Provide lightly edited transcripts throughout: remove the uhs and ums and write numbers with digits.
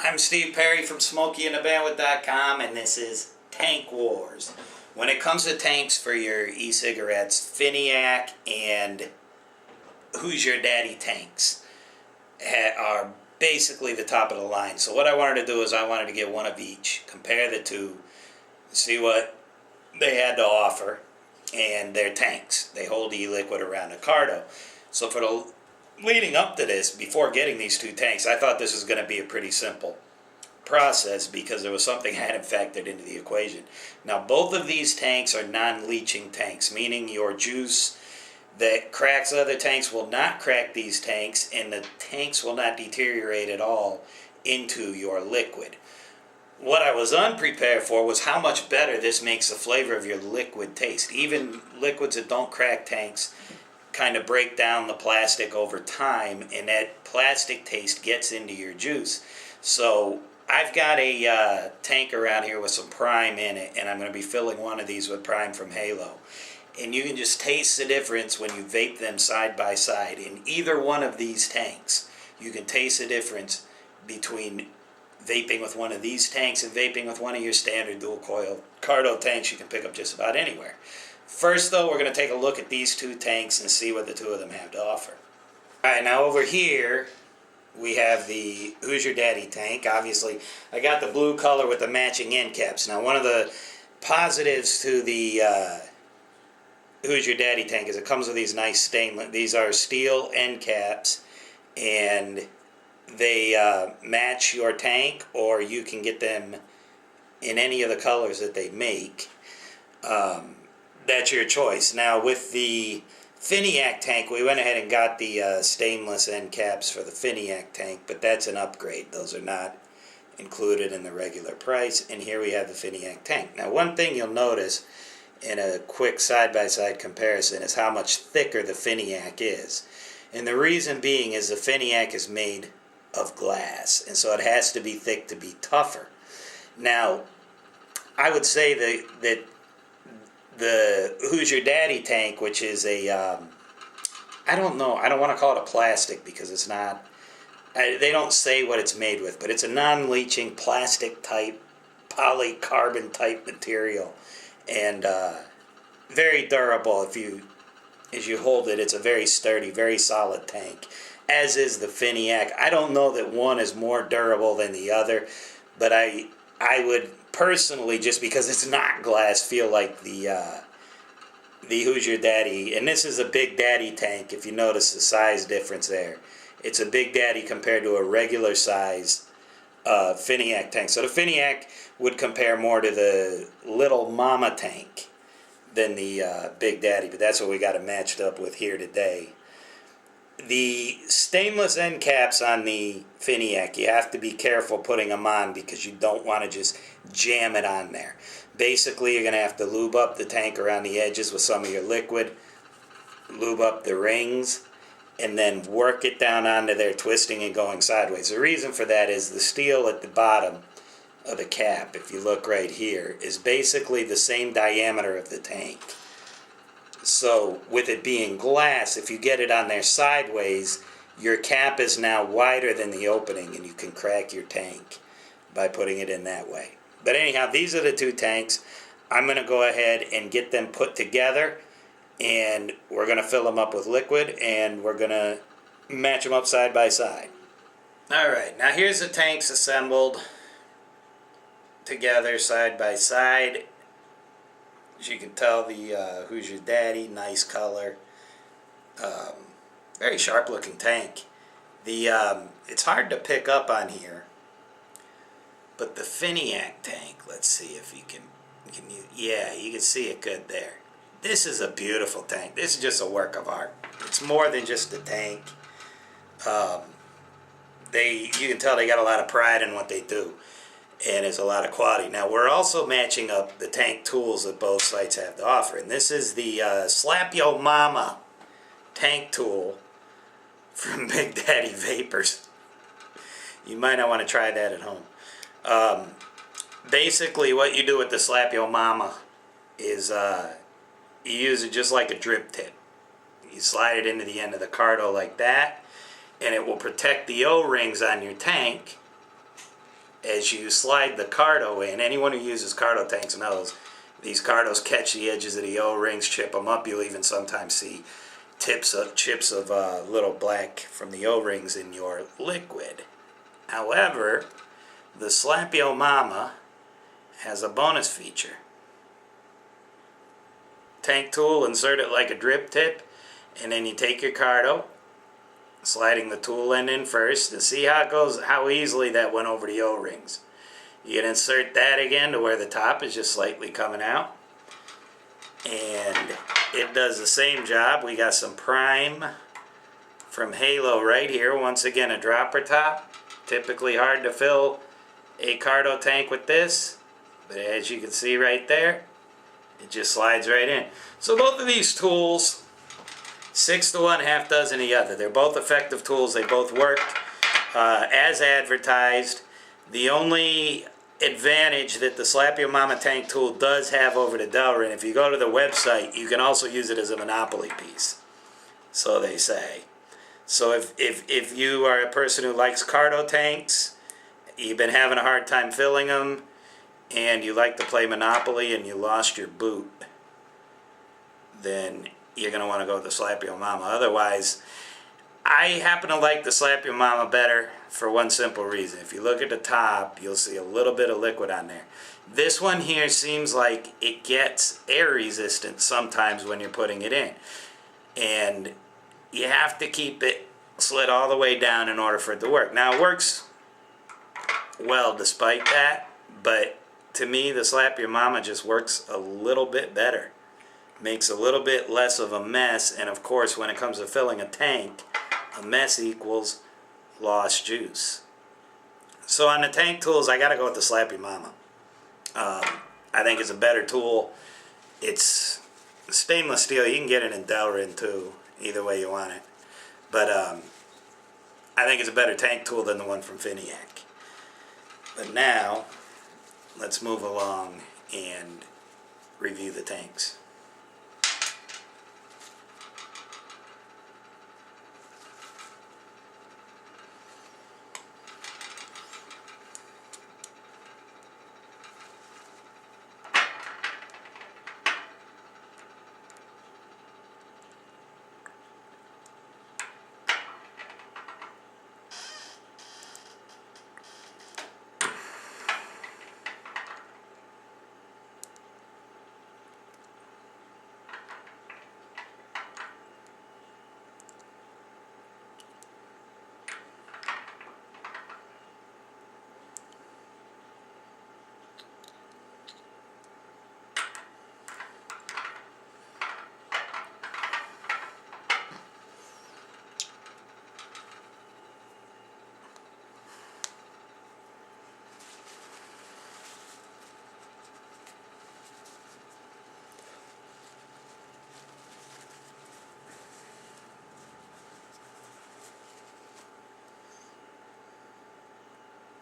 I'm Steve Perry from SmokeyandTheBandwidth.com, and this is Tank Wars. When it comes to tanks for your e-cigarettes, Phiniac and Who's Your Daddy tanks are basically the top of the line. So what I wanted to do is I wanted to get one of each, compare the two, see what they had to offer, and their tanks. They hold e-liquid around a cardo. So for the leading up to this, before getting these two tanks, I thought this was going to be a pretty simple process because there was something I hadn't factored into the equation. Now, both of these tanks are non-leaching tanks, meaning your juice that cracks other tanks will not crack these tanks, and the tanks will not deteriorate at all into your liquid. What I was unprepared for was how much better this makes the flavor of your liquid taste. Even liquids that don't crack tanks kind of break down the plastic over time, and that plastic taste gets into your juice. So I've got a tank around here with some Prime in it, and I'm going to be filling one of these with Prime from Halo. And you can just taste the difference when you vape them side by side. In either one of these tanks, you can taste the difference between vaping with one of these tanks and vaping with one of your standard dual coil cardo tanks you can pick up just about anywhere. First, though, we're going to take a look at these two tanks and see what the two of them have to offer. Alright, now over here we have the Who's Your Daddy tank. Obviously, I got the blue color with the matching end caps. Now, one of the positives to the Who's Your Daddy tank is it comes with these nice stainless, these are steel end caps, and they match your tank, or you can get them in any of the colors that they make. That's your choice. Now, with the Phiniac tank, we went ahead and got the stainless end caps for the Phiniac tank, but that's an upgrade. Those are not included in the regular price, and here we have the Phiniac tank. Now, one thing you'll notice in a quick side-by-side comparison is how much thicker the Phiniac is. And the reason being is the Phiniac is made of glass, and so it has to be thick to be tougher. Now, I would say that the Who's Your Daddy tank, which is a, I don't know, I don't want to call it a plastic because it's not, they don't say what it's made with, but it's a non-leaching plastic type, polycarbon type material, and very durable. As you hold it, it's a very sturdy, very solid tank, as is the Phiniac. I don't know that one is more durable than the other, but I would personally, just because it's not glass, feel like the Who's Your Daddy, and this is a Big Daddy tank, if you notice the size difference there. It's a Big Daddy compared to a regular size Phiniac tank. So the Phiniac would compare more to the Little Mama tank than the Big Daddy, but that's what we got it matched up with here today. The stainless end caps on the Phiniac, you have to be careful putting them on because you don't want to just jam it on there. Basically, you're going to have to lube up the tank around the edges with some of your liquid, lube up the rings, and then work it down onto there, twisting and going sideways. The reason for that is the steel at the bottom of the cap, if you look right here, is basically the same diameter of the tank. So with it being glass, if you get it on there sideways, your cap is now wider than the opening, and you can crack your tank by putting it in that way. But anyhow, these are the two tanks. I'm going to go ahead and get them put together, and we're going to fill them up with liquid, and we're going to match them up side by side. Alright, now here's the tanks assembled together side by side. As you can tell, the Who's Your Daddy, nice color, very sharp looking tank. It's hard to pick up on here, but the Phiniac tank, let's see if you can yeah, you can see it good there. This is a beautiful tank. This is just a work of art. It's more than just a tank. You can tell they got a lot of pride in what they do, and it's a lot of quality. Now, we're also matching up the tank tools that both sites have to offer, and this is the Slap Yo Mama tank tool from Big Daddy Vapors. You might not want to try that at home. Basically, what you do with the Slap Yo Mama is you use it just like a drip tip. You slide it into the end of the cardo like that, and it will protect the O-rings on your tank as you slide the cardo in. Anyone who uses cardo tanks knows these cardos catch the edges of the O-rings, chip them up. You'll even sometimes see chips of little black from the O-rings in your liquid. However, the Slap-Yo Mama has a bonus feature. Tank tool, insert it like a drip tip, and then you take your cardo, sliding the tool end in first, and see how it goes, how easily that went over the O-rings. You can insert that again to where the top is just slightly coming out, and it does the same job. We got some prime from Halo right here. Once again, a dropper top. Typically hard to fill a cardo tank with this, but as you can see right there, it just slides right in. So both of these tools, 6 to 1, half dozen the other. They're both effective tools. They both worked as advertised. The only advantage that the Slap-Yo Mama tank tool does have over the Delrin, if you go to the website, you can also use it as a Monopoly piece. So they say. So if you are a person who likes cardo tanks, you've been having a hard time filling them, and you like to play Monopoly and you lost your boot, then you're going to want to go with the Slap-Yo Mama. Otherwise, I happen to like the Slap-Yo Mama better for one simple reason. If you look at the top, you'll see a little bit of liquid on there. This one here seems like it gets air resistant sometimes when you're putting it in. And you have to keep it slid all the way down in order for it to work. Now, it works well despite that, but to me, the Slap-Yo Mama just works a little bit better. Makes a little bit less of a mess, and of course, when it comes to filling a tank, a mess equals lost juice. So on the tank tools, I gotta go with the Slap-Yo Mama. I think it's a better tool. It's stainless steel. You can get it in Delrin too, either way you want it. But I think it's a better tank tool than the one from Phiniac. But now, let's move along and review the tanks.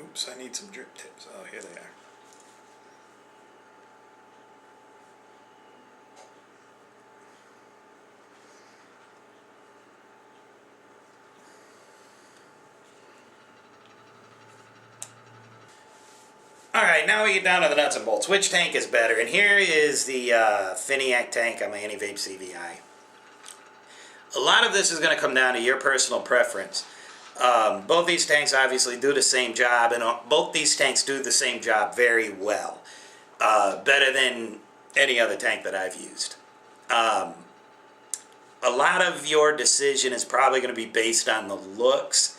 Oops, I need some drip tips. Oh, here they are. Alright, now we get down to the nuts and bolts. Which tank is better? And here is the Phiniac tank on my Anti-Vape CVI. A lot of this is going to come down to your personal preference. Both these tanks obviously do the same job, and both these tanks do the same job very well. Better than any other tank that I've used. A lot of your decision is probably going to be based on the looks,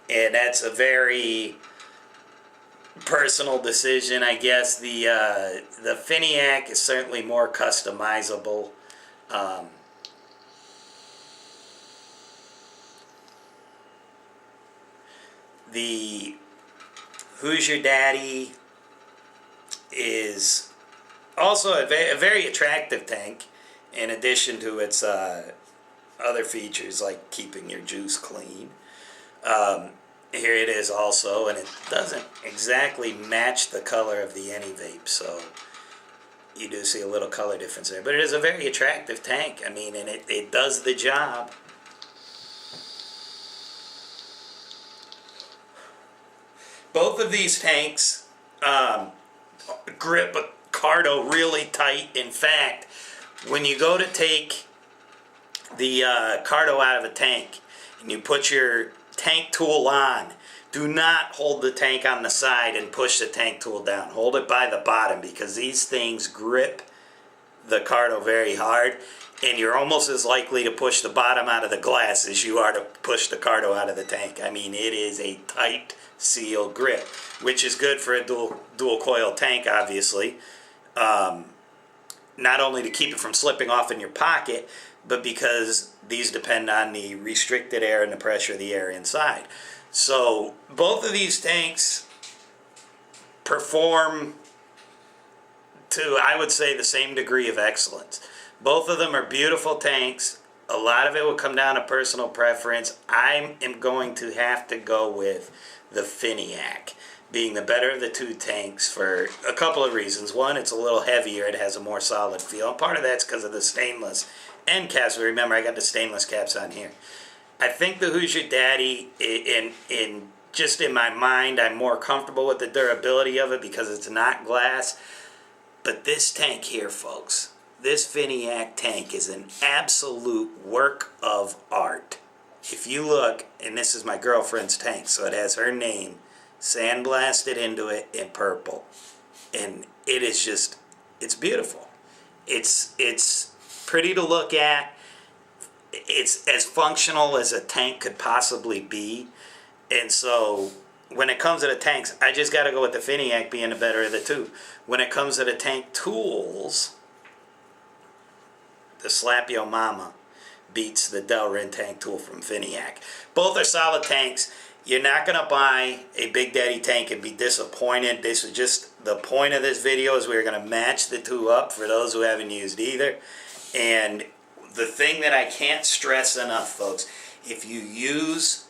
and that's a very personal decision, I guess. The Phiniac is certainly more customizable. The Who's Your Daddy is also a very attractive tank, in addition to its other features like keeping your juice clean. Here it is also, and it doesn't exactly match the color of the Anti-Vape, so you do see a little color difference there. But it is a very attractive tank, I mean, and it does the job. Both of these tanks grip a cardo really tight. In fact, when you go to take the cardo out of a tank and you put your tank tool on, do not hold the tank on the side and push the tank tool down. Hold it by the bottom, because these things grip the cardo very hard, and you're almost as likely to push the bottom out of the glass as you are to push the cardo out of the tank. I mean, it is a tight seal grip, which is good for a dual coil tank, obviously. Not only to keep it from slipping off in your pocket, but because these depend on the restricted air and the pressure of the air inside. So both of these tanks perform to, I would say, the same degree of excellence. Both of them are beautiful tanks. A lot of it will come down to personal preference. I am going to have to go with the Phiniac being the better of the two tanks for a couple of reasons. One, it's a little heavier. It has a more solid feel. And part of that's because of the stainless end caps. But remember, I got the stainless caps on here. I think the Hoosier Daddy, just in my mind, I'm more comfortable with the durability of it because it's not glass. But this tank here, folks, this Phiniac tank is an absolute work of art. If you look, and this is my girlfriend's tank, so it has her name sandblasted into it in purple. And it is just, it's beautiful. It's pretty to look at. It's as functional as a tank could possibly be. And so when it comes to the tanks, I just got to go with the Phiniac being the better of the two. When it comes to the tank tools, the Slap Yo Mama beats the Delrin tank tool from Phiniac. Both are solid tanks. You're not going to buy a Big Daddy tank and be disappointed. This is just the point of this video, is we're going to match the two up for those who haven't used either. And the thing that I can't stress enough, folks, if you use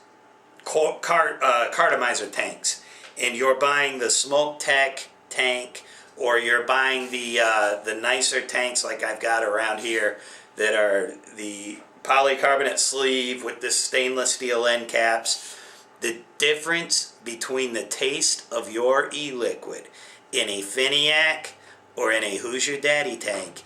cartomizer tanks and you're buying the Smoke Tech tank, or you're buying the nicer tanks like I've got around here that are the polycarbonate sleeve with the stainless steel end caps, the difference between the taste of your e-liquid in a Phiniac or in a Hoosier Daddy tank,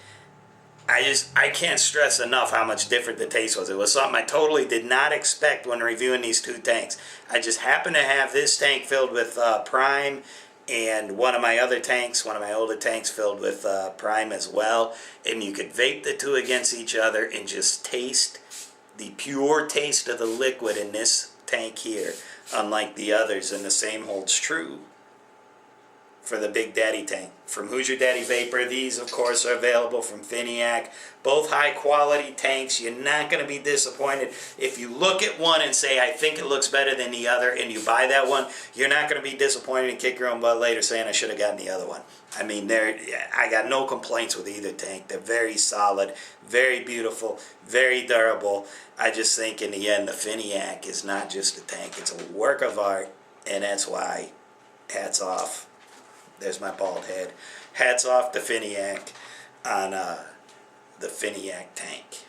I can't stress enough how much different the taste was. It was something I totally did not expect when reviewing these two tanks. I just happened to have this tank filled with Prime, and one of my other tanks, one of my older tanks, filled with Prime as well. And you could vape the two against each other and just taste the pure taste of the liquid in this tank here, unlike the others. And the same holds true for the Big Daddy tank. From Hoosier Daddy Vapor, these of course are available from Phiniac. Both high quality tanks. You're not going to be disappointed. If you look at one and say, I think it looks better than the other, and you buy that one, you're not going to be disappointed and kick your own butt later saying I should have gotten the other one. I mean, I got no complaints with either tank. They're very solid, very beautiful, very durable. I just think in the end the Phiniac is not just a tank, it's a work of art, and that's why, hats off. There's my bald head. Hats off to Phiniac on the Phiniac tank.